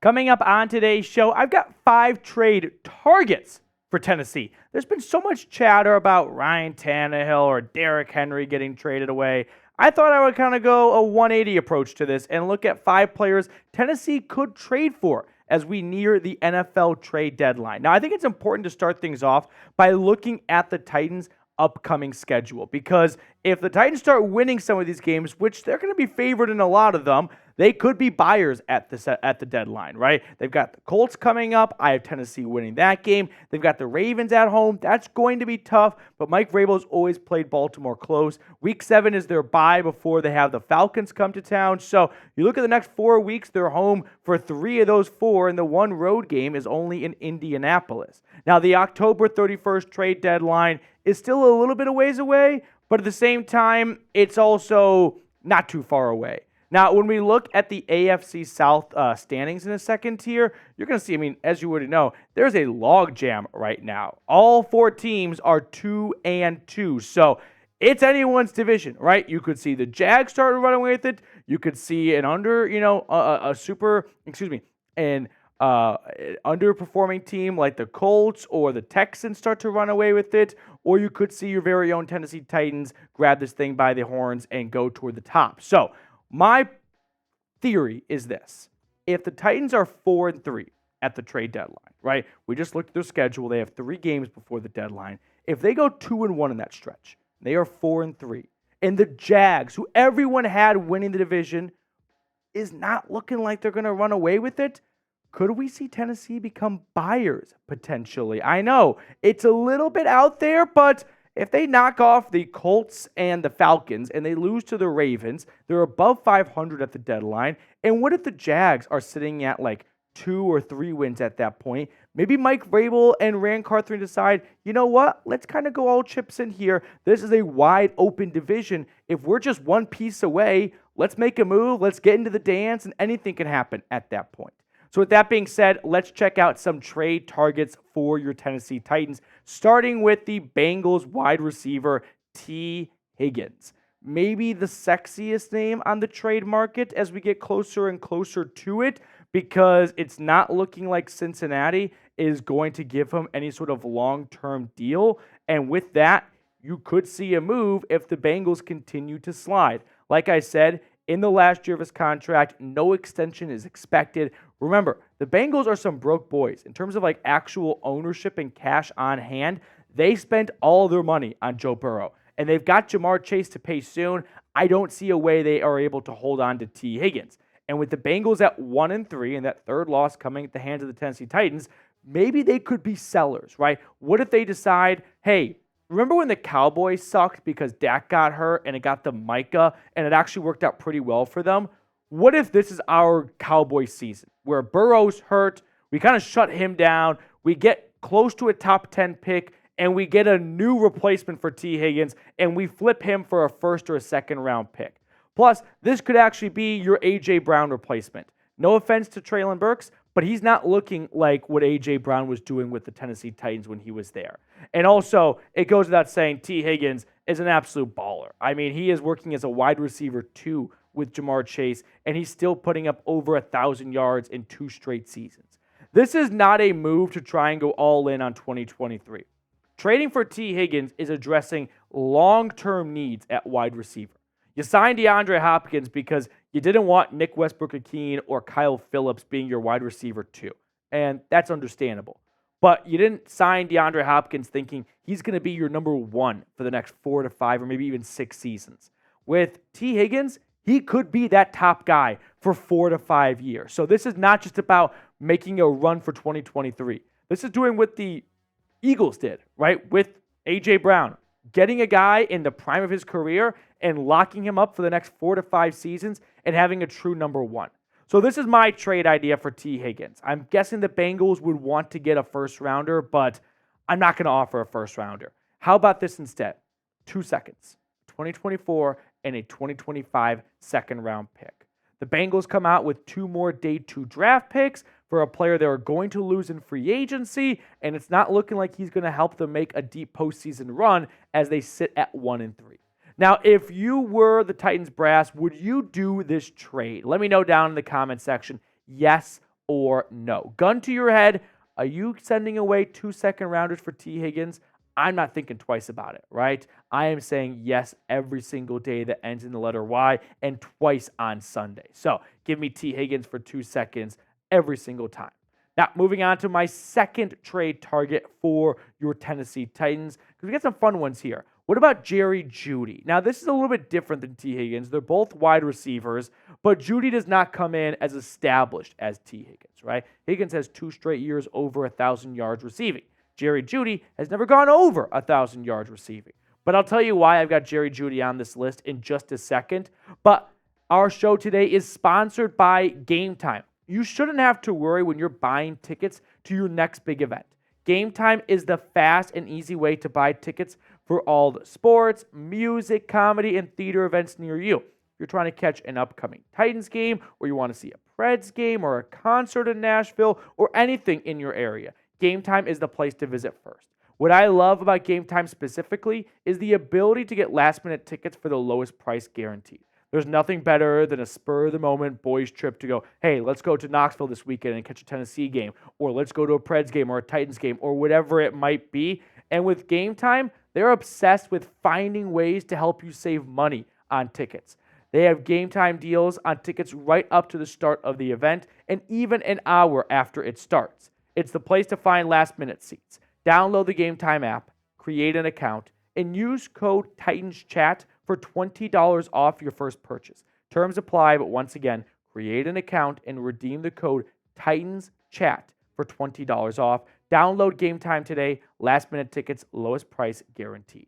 Coming up on today's show, I've got 5 trade targets for Tennessee. There's been so much chatter about Ryan Tannehill or Derrick Henry getting traded away. I thought I would kind of go a 180 approach to this and look at 5 players Tennessee could trade for as we near the NFL trade deadline. Now, I think it's important to start things off by looking at the Titans' upcoming schedule, because if the Titans start winning some of these games, which they're going to be favored in a lot of them, they could be buyers at the deadline, right? They've got the Colts coming up. I have Tennessee winning that game. They've got the Ravens at home. That's going to be tough, but Mike Vrabel's always played Baltimore close. Week 7 is their bye before they have the Falcons come to town. So you look at the next 4 weeks, they're home for 3 of those 4, and the one road game is only in Indianapolis. Now, the October 31st trade deadline is still a little bit of ways away, but at the same time, it's also not too far away. Now, when we look at the AFC South standings in the second tier, you're going to see, as you already know, there's a logjam right now. All 4 teams are 2-2, so it's anyone's division, right? You could see the Jags start running away with it. You could see an underperforming team like the Colts or the Texans start to run away with it, or you could see your very own Tennessee Titans grab this thing by the horns and go toward the top. So my theory is this. If the Titans are 4-3 at the trade deadline, right? We just looked at their schedule. They have 3 games before the deadline. If they go 2-1 in that stretch, they are 4-3. And the Jags, who everyone had winning the division, is not looking like they're going to run away with it. Could we see Tennessee become buyers potentially? I know it's a little bit out there, but if they knock off the Colts and the Falcons and they lose to the Ravens, they're above 500 at the deadline. And what if the Jags are sitting at like 2 or 3 wins at that point? Maybe Mike Vrabel and Rand Carthon decide, you know what? Let's kind of go all chips in here. This is a wide open division. If we're just one piece away, let's make a move. Let's get into the dance, and anything can happen at that point. So with that being said, let's check out some trade targets for your Tennessee Titans, starting with the Bengals wide receiver, Tee Higgins. Maybe the sexiest name on the trade market as we get closer and closer to it, because it's not looking like Cincinnati is going to give him any sort of long-term deal. And with that, you could see a move if the Bengals continue to slide. Like I said, in the last year of his contract, no extension is expected. Remember, the Bengals are some broke boys. In terms of like actual ownership and cash on hand, they spent all their money on Joe Burrow. And they've got Jamar Chase to pay soon. I don't see a way they are able to hold on to Tee Higgins. And with the Bengals at 1-3 and that third loss coming at the hands of the Tennessee Titans, maybe they could be sellers, right? What if they decide, hey, remember when the Cowboys sucked because Dak got hurt and it got the Micah and it actually worked out pretty well for them? What if this is our Cowboys season where Burrow's hurt, we kind of shut him down, we get close to a top 10 pick, and we get a new replacement for Tee Higgins, and we flip him for a first or a second round pick? Plus, this could actually be your A.J. Brown replacement. No offense to Treylon Burks, but he's not looking like what A.J. Brown was doing with the Tennessee Titans when he was there. And also, it goes without saying, Tee Higgins is an absolute baller. He is working as a wide receiver too with Jamar Chase, and he's still putting up over 1,000 yards in 2 straight seasons. This is not a move to try and go all in on 2023. Trading for Tee Higgins is addressing long-term needs at wide receiver. You signed DeAndre Hopkins because you didn't want Nick Westbrook-Ikhine or Kyle Phillips being your wide receiver too, and that's understandable. But you didn't sign DeAndre Hopkins thinking he's going to be your number 1 for the next 4 to 5 or maybe even 6 seasons. With Tee Higgins, he could be that top guy for 4 to 5 years. So this is not just about making a run for 2023. This is doing what the Eagles did, right, with A.J. Brown, getting a guy in the prime of his career and locking him up for the next 4 to 5 seasons and having a true number 1. So this is my trade idea for Tee Higgins. I'm guessing the Bengals would want to get a first rounder, but I'm not going to offer a first rounder. How about this instead? 2 seconds, 2024 and a 2025 second round pick. The Bengals come out with 2 more day 2 draft picks for a player they are going to lose in free agency, and it's not looking like he's going to help them make a deep postseason run as they sit at 1-3. Now, if you were the Titans brass, would you do this trade? Let me know down in the comment section, yes or no? Gun to your head, are you sending away 2 second-rounders for Tee Higgins? I'm not thinking twice about it, right? I am saying yes every single day that ends in the letter Y and twice on Sunday. So give me Tee Higgins for 2 seconds every single time. Now, moving on to my second trade target for your Tennessee Titans, because we got some fun ones here. What about Jerry Jeudy? Now, this is a little bit different than Tee Higgins. They're both wide receivers, but Jeudy does not come in as established as Tee Higgins, right? Higgins has 2 straight years over 1,000 yards receiving. Jerry Jeudy has never gone over 1,000 yards receiving. But I'll tell you why I've got Jerry Jeudy on this list in just a second. But our show today is sponsored by Game Time. You shouldn't have to worry when you're buying tickets to your next big event. Game Time is the fast and easy way to buy tickets for all the sports, music, comedy, and theater events near you. If you're trying to catch an upcoming Titans game, or you want to see a Preds game, or a concert in Nashville, or anything in your area, Game Time is the place to visit first. What I love about Game Time specifically is the ability to get last-minute tickets for the lowest price guaranteed. There's nothing better than a spur-of-the-moment boys trip to go, hey, let's go to Knoxville this weekend and catch a Tennessee game, or let's go to a Preds game or a Titans game, or whatever it might be. And with Game Time, they're obsessed with finding ways to help you save money on tickets. They have Game Time deals on tickets right up to the start of the event and even an hour after it starts. It's the place to find last-minute seats. Download the Game Time app, create an account, and use code TITANSCHAT for $20 off your first purchase. Terms apply, but once again, create an account and redeem the code TITANSCHAT for $20 off. Download Game Time today. Last-minute tickets, lowest price guaranteed.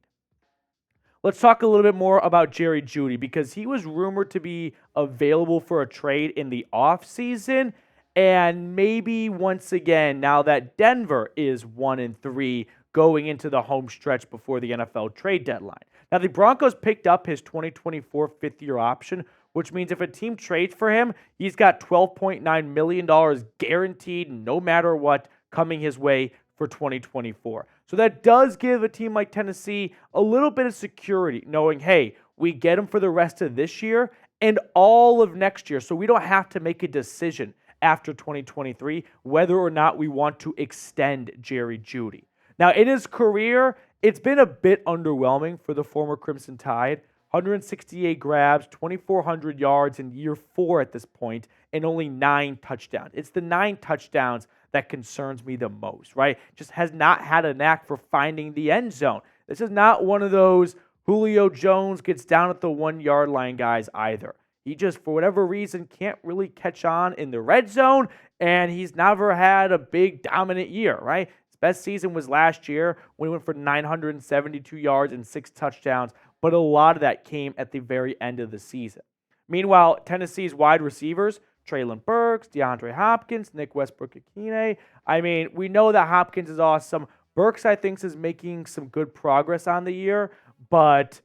Let's talk a little bit more about Jerry Jeudy, because he was rumored to be available for a trade in the offseason. And maybe once again, now that Denver is 1-3 going into the home stretch before the NFL trade deadline. Now, the Broncos picked up his 2024 fifth-year option, which means if a team trades for him, he's got $12.9 million guaranteed no matter what coming his way for 2024. So that does give a team like Tennessee a little bit of security, knowing, hey, we get him for the rest of this year and all of next year, so we don't have to make a decision after 2023 whether or not we want to extend Jerry Jeudy. Now, in his career, it's been a bit underwhelming for the former Crimson Tide. 168 grabs, 2,400 yards in year 4 at this point, and only 9 touchdowns. It's the 9 touchdowns that concerns me the most, right? Just has not had a knack for finding the end zone. This is not one of those Julio Jones gets down at the 1-yard line guys either. He just, for whatever reason, can't really catch on in the red zone, and he's never had a big dominant year, right? His best season was last year when he went for 972 yards and 6 touchdowns, but a lot of that came at the very end of the season. Meanwhile, Tennessee's wide receivers, Treylon Burks, DeAndre Hopkins, Nick Westbrook-Ikhine. I mean, we know that Hopkins is awesome. Burks, I think, is making some good progress on the year, but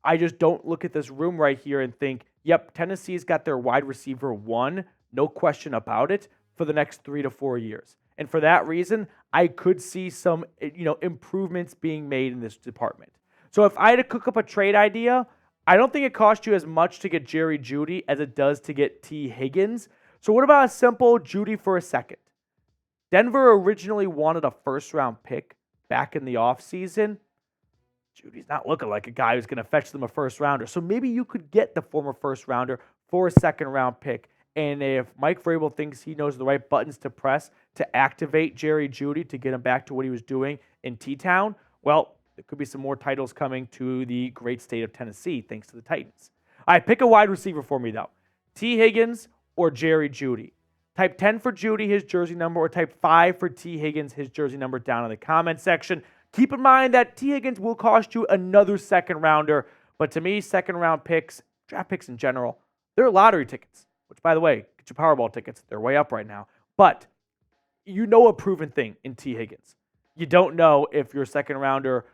I just don't look at this room right here and think, yep, Tennessee's got their wide receiver 1, no question about it, for the next 3 to 4 years. And for that reason, I could see some, improvements being made in this department. So if I had to cook up a trade idea, I don't think it costs you as much to get Jerry Jeudy as it does to get Tee Higgins. So what about a simple Jeudy for a second? Denver originally wanted a first-round pick back in the offseason. Judy's not looking like a guy who's going to fetch them a first-rounder. So maybe you could get the former first-rounder for a second-round pick. And if Mike Vrabel thinks he knows the right buttons to press to activate Jerry Jeudy to get him back to what he was doing in T-Town, well, there could be some more titles coming to the great state of Tennessee thanks to the Titans. All right, pick a wide receiver for me, though. Tee Higgins or Jerry Jeudy. Type 10 for Jeudy, his jersey number, or type 5 for Tee Higgins, his jersey number, down in the comment section. Keep in mind that Tee Higgins will cost you another second-rounder, but to me, second-round picks, draft picks in general, they're lottery tickets, which, by the way, get your Powerball tickets. They're way up right now. But you know a proven thing in Tee Higgins. You don't know if your second-rounder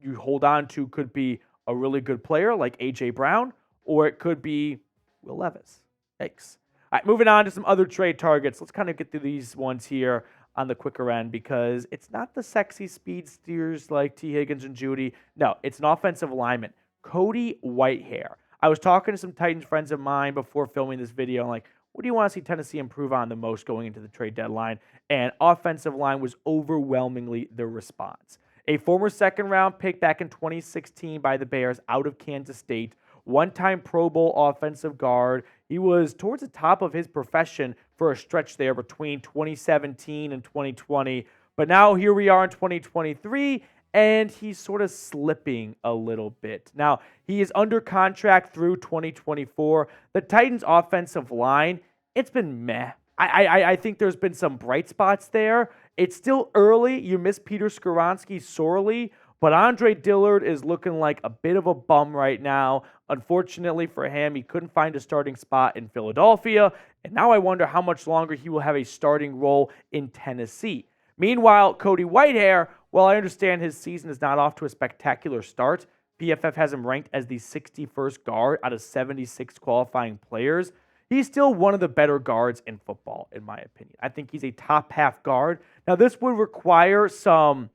you hold on to could be a really good player like A.J. Brown, or it could be Will Levis. Yikes. All right, moving on to some other trade targets. Let's kind of get through these ones here on the quicker end because it's not the sexy speed steers like Tee Higgins and Jeudy. No, it's an offensive lineman, Cody Whitehair. I was talking to some Titans friends of mine before filming this video. I'm like, what do you want to see Tennessee improve on the most going into the trade deadline? And offensive line was overwhelmingly the response. A former second-round pick back in 2016 by the Bears out of Kansas State, one-time Pro Bowl offensive guard. He was towards the top of his profession for a stretch there between 2017 and 2020. But now here we are in 2023, and he's sort of slipping a little bit. Now, he is under contract through 2024. The Titans' offensive line, it's been meh. I think there's been some bright spots there. It's still early. You miss Peter Skoronski sorely, but Andre Dillard is looking like a bit of a bum right now. Unfortunately for him, he couldn't find a starting spot in Philadelphia, and now I wonder how much longer he will have a starting role in Tennessee. Meanwhile, Cody Whitehair, well, I understand his season is not off to a spectacular start. PFF has him ranked as the 61st guard out of 76 qualifying players. He's still one of the better guards in football, in my opinion. I think he's a top half guard. Now, this would require some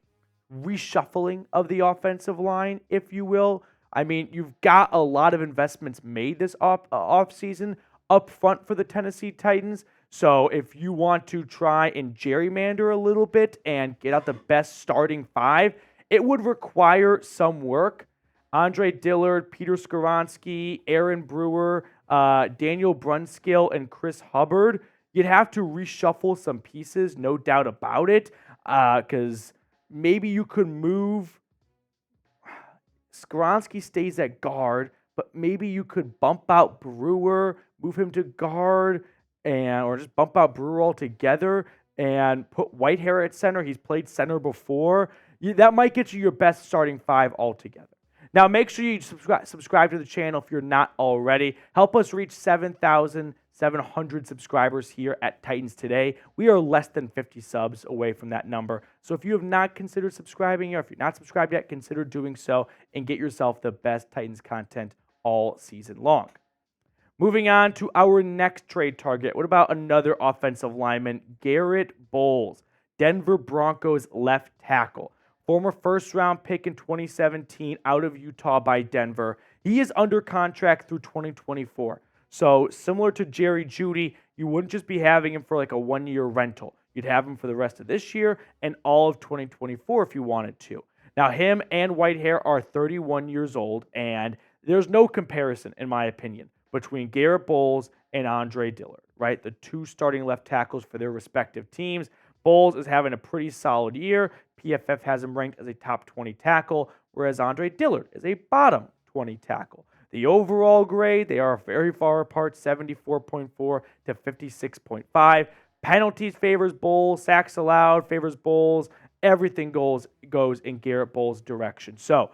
reshuffling of the offensive line, if you will. I mean, you've got a lot of investments made this offseason up front for the Tennessee Titans. So if you want to try and gerrymander a little bit and get out the best starting five, it would require some work. Andre Dillard, Peter Skoronski, Aaron Brewer, Daniel Brunskill, and Chris Hubbard. You'd have to reshuffle some pieces, no doubt about it, because maybe you could move. Skoronski stays at guard, but maybe you could bump out Brewer, move him to guard, or just bump out Brewer altogether and put Whitehair at center. He's played center before. That might get you your best starting five altogether. Now, make sure you subscribe to the channel if you're not already. Help us reach 7,700 subscribers here at Titans Today. We are less than 50 subs away from that number. So if you have not considered subscribing, or if you're not subscribed yet, consider doing so and get yourself the best Titans content all season long. Moving on to our next trade target. What about another offensive lineman, Garett Bolles, Denver Broncos left tackle. Former first-round pick in 2017 out of Utah by Denver. He is under contract through 2024. So similar to Jerry Jeudy, you wouldn't just be having him for like a one-year rental. You'd have him for the rest of this year and all of 2024 if you wanted to. Now, him and Whitehair are 31 years old, and there's no comparison, in my opinion, between Garett Bolles and Andre Dillard, right? The two starting left tackles for their respective teams. Bolles is having a pretty solid year. PFF has him ranked as a top 20 tackle, whereas Andre Dillard is a bottom 20 tackle. The overall grade, they are very far apart, 74.4 to 56.5. Penalties favors Bolles, sacks allowed favors Bolles. Everything goes in Garett Bolles' direction. So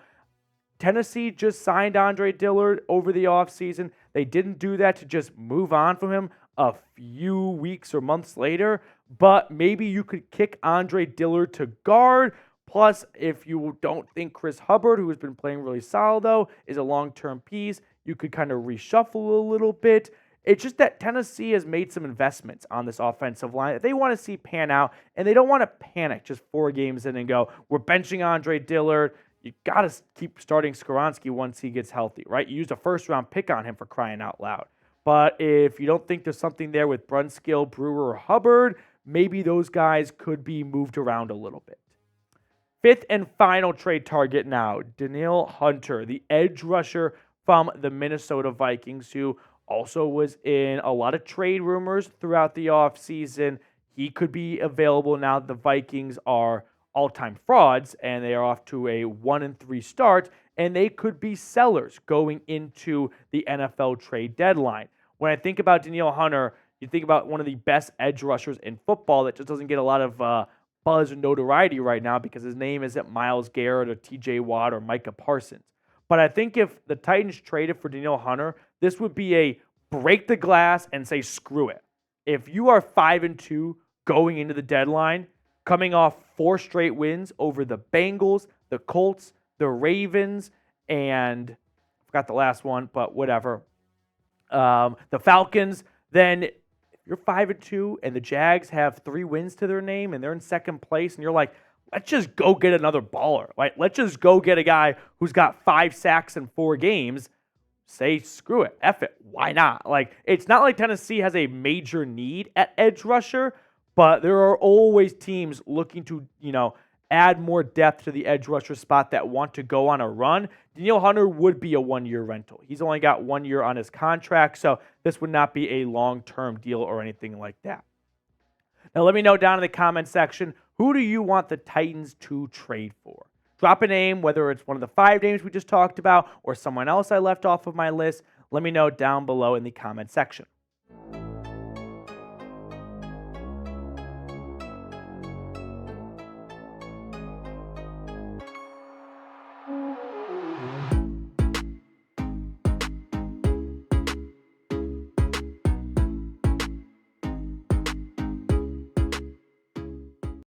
Tennessee just signed Andre Dillard over the offseason. They didn't do that to just move on from him a few weeks or months later, but maybe you could kick Andre Dillard to guard. Plus, if you don't think Chris Hubbard, who has been playing really solid, though, is a long-term piece, you could kind of reshuffle a little bit. It's just that Tennessee has made some investments on this offensive line that they want to see pan out, and they don't want to panic just 4 games in and go, we're benching Andre Dillard. You got to keep starting Skoronski once he gets healthy, right? You used a first-round pick on him for crying out loud. But if you don't think there's something there with Brunskill, Brewer, or Hubbard, maybe those guys could be moved around a little bit. Fifth and final trade target now, Danal Hunter, the edge rusher from the Minnesota Vikings, who also was in a lot of trade rumors throughout the offseason. He could be available now that the Vikings are all-time frauds, and they are off to a 1-3 start, and they could be sellers going into the NFL trade deadline. When I think about Danielle Hunter, you think about one of the best edge rushers in football that just doesn't get a lot of buzz and notoriety right now because his name isn't Myles Garrett or TJ Watt or Micah Parsons. But I think if the Titans traded for Danielle Hunter, this would be a break the glass and say screw it. If you are 5-2 going into the deadline, coming off 4 straight wins over the Bengals, the Colts, the Ravens, and I forgot the last one, but whatever, the Falcons, then you're 5-2 and the Jags have 3 wins to their name and they're in second place, and you're like, let's just go get another baller. Like, let's just go get a guy who's got 5 sacks in 4 games. say screw it, F it, why not? Like, it's not like Tennessee has a major need at edge rusher, but there are always teams looking to, add more depth to the edge rusher spot that want to go on a run. Danielle Hunter would be a one-year rental. He's only got 1 year on his contract, so this would not be a long-term deal or anything like that. Now, let me know down in the comment section, who do you want the Titans to trade for? Drop a name, whether it's one of the 5 names we just talked about or someone else I left off of my list. Let me know down below in the comment section.